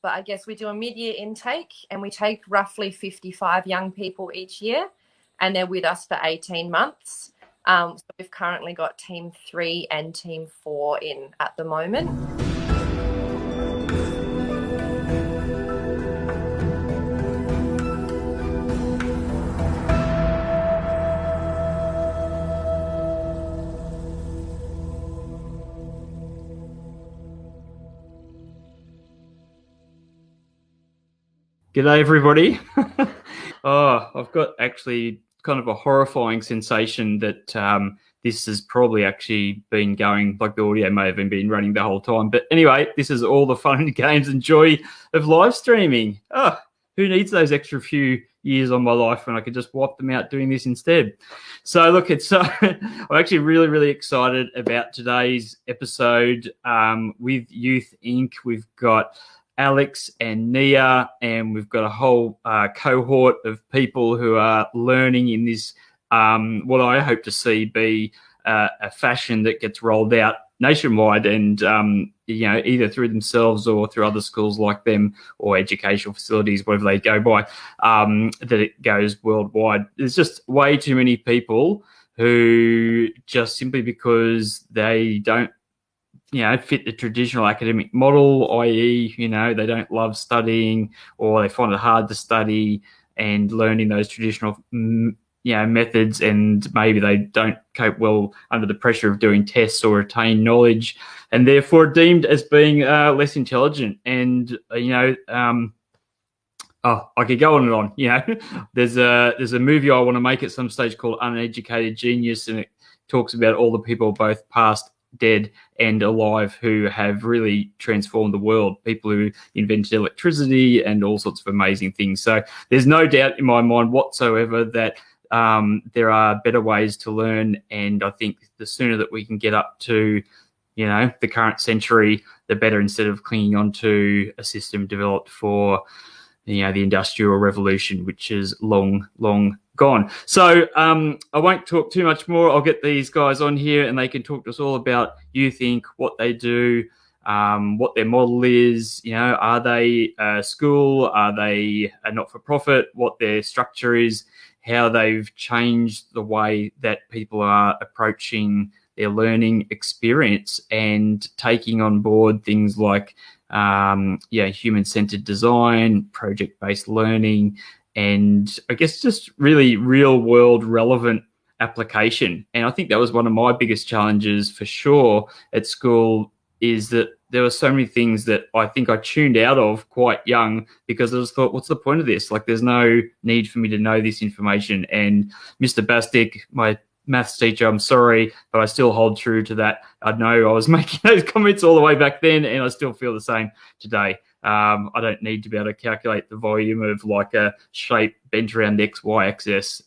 But I guess we do a mid-year intake, and we take roughly 55 young people each year, and they're with us for 18 months. So we've currently got Team 3 and Team 4 in at the moment. G'day, everybody. I've got actually kind of a horrifying sensation that this has probably actually been going, like the audio may have been running the whole time. But anyway, this is all the fun and games and joy of live streaming. Who needs those extra few years on my life when I could just wipe them out doing this instead? So look, I'm actually really, really excited about today's episode with Youth Inc. We've got Alex and Nia, and we've got a whole cohort of people who are learning in this, what I hope to see be a fashion that gets rolled out nationwide and, either through themselves or through other schools like them or educational facilities, whatever they go by, that it goes worldwide. There's just way too many people who just simply because they don't fit the traditional academic model, i.e., they don't love studying or they find it hard to study and learning those traditional, methods, and maybe they don't cope well under the pressure of doing tests or retain knowledge, and therefore deemed as being less intelligent. And, I could go on and on. There's a movie I want to make at some stage called Uneducated Genius, and it talks about all the people both past, dead and alive who have really transformed the world, people who invented electricity and all sorts of amazing things. So there's no doubt in my mind whatsoever that there are better ways to learn, and I think the sooner that we can get up to the current century, the better, instead of clinging on to a system developed for the Industrial Revolution, which is long gone. So I won't talk too much more. I'll get these guys on here and they can talk to us all about Youth Inc., what they do, what their model is. Are they a school? Are they a not-for-profit? What their structure is, how they've changed the way that people are approaching their learning experience and taking on board things like human-centered design, project-based learning, and I guess just really real-world relevant application. And I think that was one of my biggest challenges for sure at school, is that there were so many things that I think I tuned out of quite young because I just thought, what's the point of this? Like, there's no need for me to know this information. And Mr. Bastic, my maths teacher, I'm sorry, but I still hold true to that. I know I was making those comments all the way back then, and I still feel the same today. I don't need to be able to calculate the volume of like a shape bent around the XY axis.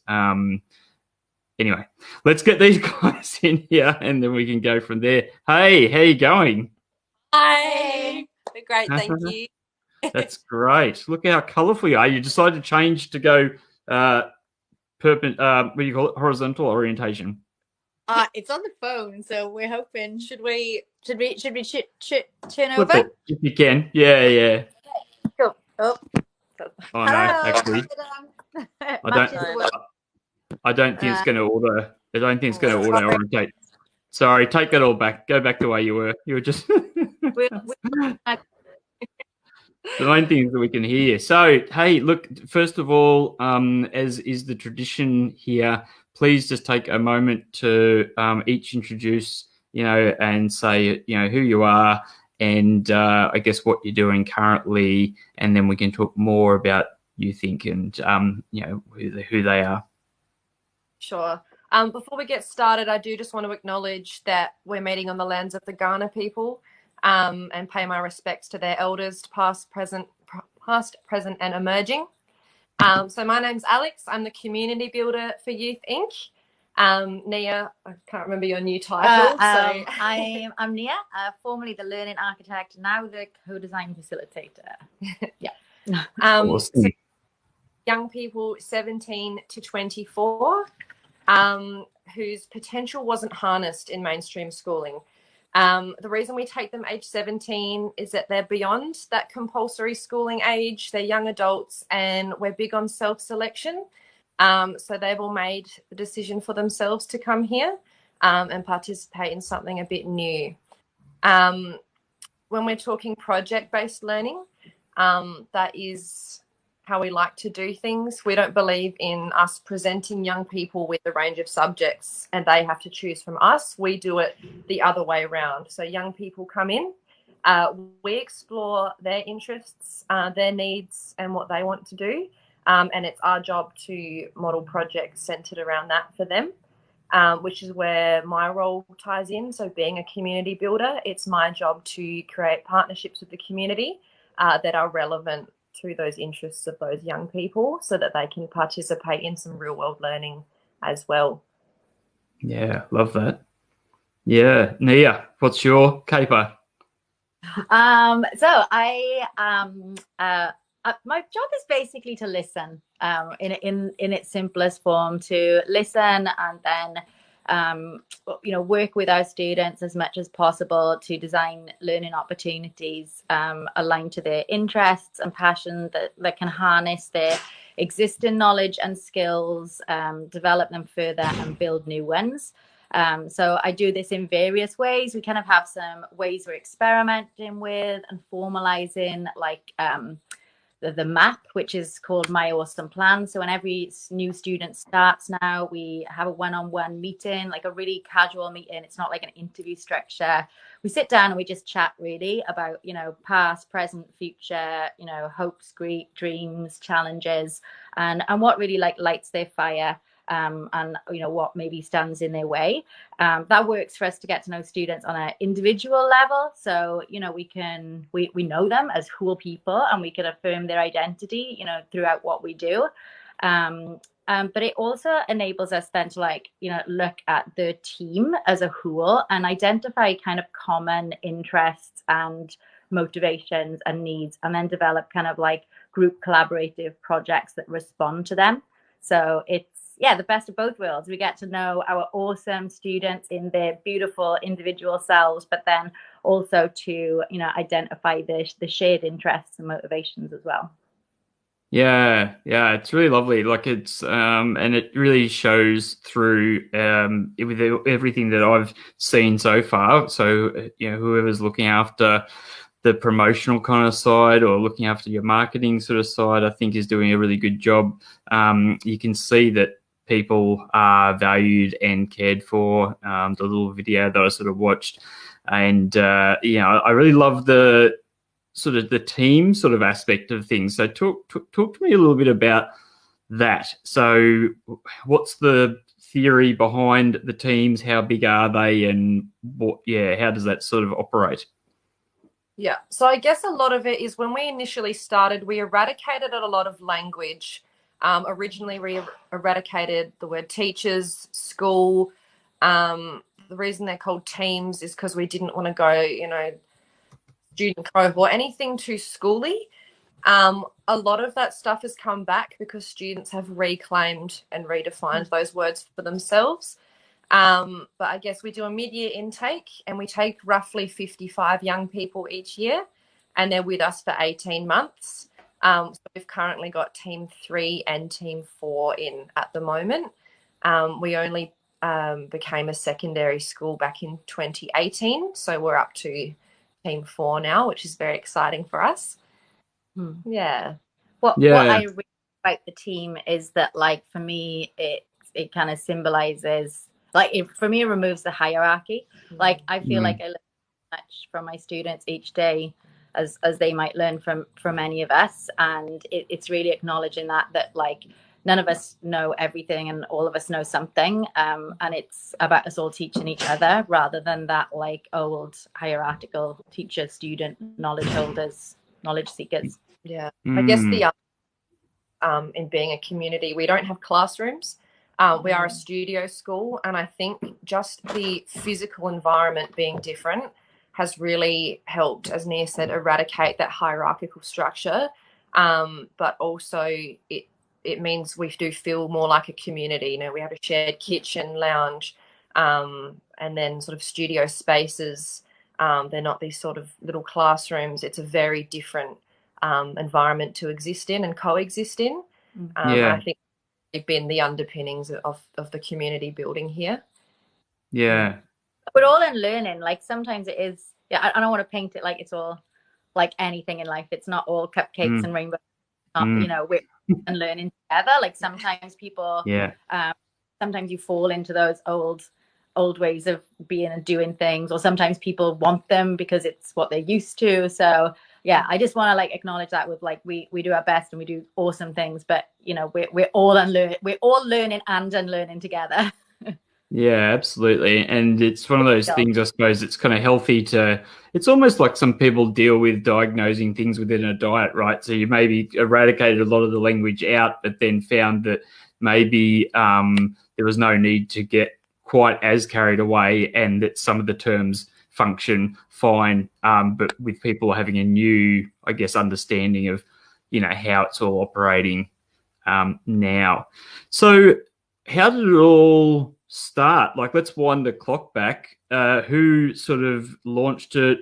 Anyway, let's get these guys in here and then we can go from there. Hey, how you going? Hi. We're great, thank you. That's great. Look how colourful you are. You decided to change to go what do you call it? Horizontal orientation. It's on the phone, so we're hoping. Should we turn over? If you can. Yeah. Cool. Oh no, actually. I don't think it's going to auto. I don't think it's going to auto orientate. Sorry, take that all back. Go back to where you were. You were just. The main thing is that we can hear. So, hey, look, first of all, as is the tradition here, please just take a moment to each introduce, and say, who you are and I guess what you're doing currently, and then we can talk more about Youth Inc. and, who they are. Sure. Before we get started, I do just want to acknowledge that we're meeting on the lands of the Kaurna people, and pay my respects to their elders, past, present, and emerging. So my name's Alex. I'm the community builder for Youth Inc. Nia, I can't remember your new title. I'm Nia, formerly the learning architect, now the co-design facilitator. Yeah. Awesome. So young people 17 to 24 whose potential wasn't harnessed in mainstream schooling. The reason we take them age 17 is that they're beyond that compulsory schooling age. They're young adults, and we're big on self-selection. So they've all made the decision for themselves to come here and participate in something a bit new. When we're talking project-based learning, that is how we like to do things. We don't believe in us presenting young people with a range of subjects and they have to choose from us. We do it the other way around. So young people come in, we explore their interests, their needs and what they want to do. And it's our job to model projects centered around that for them, which is where my role ties in. So being a community builder, it's my job to create partnerships with the community that are relevant to those interests of those young people so that they can participate in some real world learning as well. Yeah, love that. Yeah. Nia, what's your caper? So I my job is basically to listen in its simplest form, to listen and then work with our students as much as possible to design learning opportunities aligned to their interests and passion that can harness their existing knowledge and skills, develop them further and build new ones. So I do this in various ways. We kind of have some ways we're experimenting with and formalizing, like the map, which is called My Awesome Plan. So when every new student starts now, we have a one-on-one meeting, like a really casual meeting. It's not like an interview structure. We sit down and we just chat really about, past, present, future, hopes, dreams, challenges, and what really like lights their fire. And what maybe stands in their way. That works for us to get to know students on an individual level. So we know them as whole people and we can affirm their identity throughout what we do. But it also enables us then to look at the team as a whole and identify kind of common interests and motivations and needs, and then develop kind of like group collaborative projects that respond to them. So it's the best of both worlds. We get to know our awesome students in their beautiful individual selves, but then also to identify the shared interests and motivations as well. Yeah, it's really lovely. Like it's and it really shows through with everything that I've seen so far. So whoever's looking after the promotional kind of side or looking after your marketing sort of side, I think is doing a really good job. You can see that people are valued and cared for. The little video that I sort of watched, and I really love the sort of the team sort of aspect of things. So talk to me a little bit about that. So what's the theory behind the teams? How big are they, and how does that sort of operate? Yeah, so I guess a lot of it is when we initially started, we eradicated a lot of language. Originally, we eradicated the word teachers, school. The reason they're called teams is because we didn't want to go, student cohort, anything too schooly. A lot of that stuff has come back because students have reclaimed and redefined those words for themselves. But I guess we do a mid-year intake and we take roughly 55 young people each year and they're with us for 18 months. So we've currently got Team 3 and Team 4 in at the moment. We only became a secondary school back in 2018, so we're up to Team 4 now, which is very exciting for us. Yeah. What I really like the team is that, like, for me, it kind of symbolizes, for me, it removes the hierarchy. Like, I feel like I learn much from my students each day as they might learn from any of us, and it's really acknowledging that like none of us know everything and all of us know something, and it's about us all teaching each other rather than that like old hierarchical teacher student knowledge holders, knowledge seekers. I guess the in being a community, we don't have classrooms. We are a studio school, and I think just the physical environment being different has really helped, as Nia said, eradicate that hierarchical structure. But also it means we do feel more like a community. We have a shared kitchen, lounge, And then sort of studio spaces, they're not these sort of little classrooms. It's a very different environment to exist in and coexist in. I think they've been the underpinnings of the community building here. Yeah. We're all in learning. Like sometimes it is, I don't want to paint it like it's all like anything in life. It's not all cupcakes and rainbows. You know, we're and learning together. Like sometimes people, sometimes you fall into those old ways of being and doing things, or sometimes people want them because it's what they're used to. So yeah, I just want to like acknowledge that with like we do our best and we do awesome things, but you know, we're all learning and unlearning together. Yeah, absolutely. And it's one of those things, I suppose, it's kind of healthy it's almost like some people deal with diagnosing things within a diet, right? So you maybe eradicated a lot of the language out, but then found that maybe there was no need to get quite as carried away, and that some of the terms function fine, but with people having a new, I guess, understanding of, you know, how it's all operating now. So how did it all start? Like, let's wind the clock back. Who sort of launched it?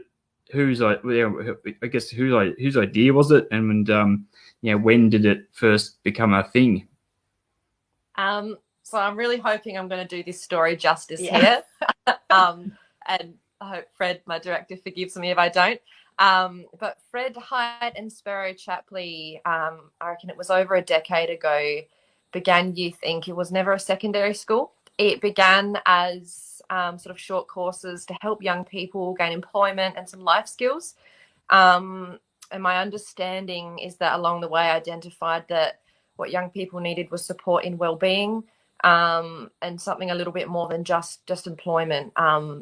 Whose idea was it? And you know, when did it first become a thing? So I'm really hoping I'm going to do this story justice here. And I hope Fred, my director, forgives me if I don't. But Fred Height and Sparrow Chapley, I reckon it was over a decade ago, began Youth Inc. It was never a secondary school. It began as sort of short courses to help young people gain employment and some life skills. And my understanding is that along the way I identified that what young people needed was support in well-being, and something a little bit more than just employment.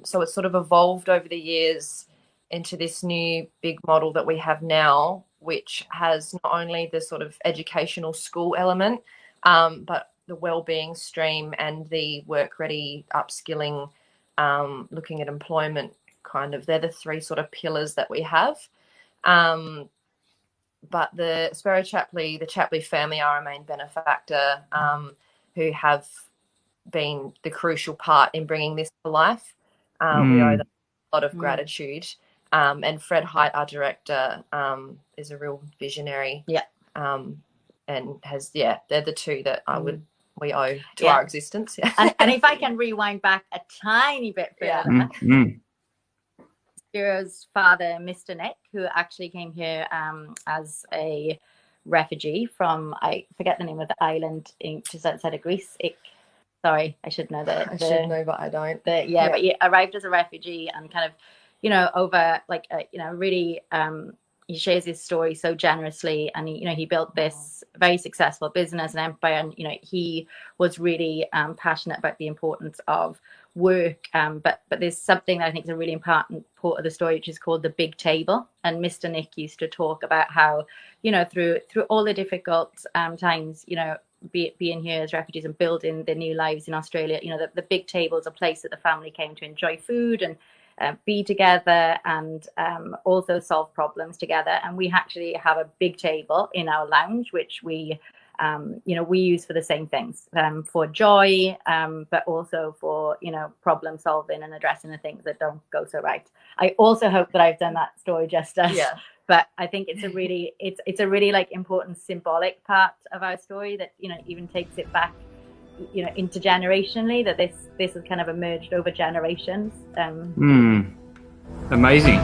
So it's sort of evolved over the years into this new big model that we have now, which has not only the sort of educational school element, but the well-being stream and the work-ready upskilling, looking at employment, kind of. They're the three sort of pillars that we have. But the Sparrow Chapley, the Chapley family are a main benefactor, who have been the crucial part in bringing this to life. We owe them a lot of gratitude. And Fred Height, our director, is a real visionary. And has, they're the two that we owe to our existence. And if I can rewind back a tiny bit further, Spiro's father, Mr. Nick, who actually came here as a refugee from, I forget the name of the island just outside of Greece. Sorry, I should know that. I should know, but I don't. But he arrived as a refugee and kind of, you know, over like, you know, really, he shares his story so generously, and he built this very successful business and empire, and you know, he was really passionate about the importance of work, but there's something that I think is a really important part of the story, which is called the big table. And Mr. Nick used to talk about how, you know, through all the difficult times, you know, being here as refugees and building their new lives in Australia, you know, the big table is a place that the family came to enjoy food and be together, and also solve problems together. And we actually have a big table in our lounge, which we use for the same things, for joy, but also for, you know, problem solving and addressing the things that don't go so right. I also hope that I've done that story justice. But I think it's a really like important symbolic part of our story that, you know, even takes it back, you know, intergenerationally, that this has kind of emerged over generations. Amazing.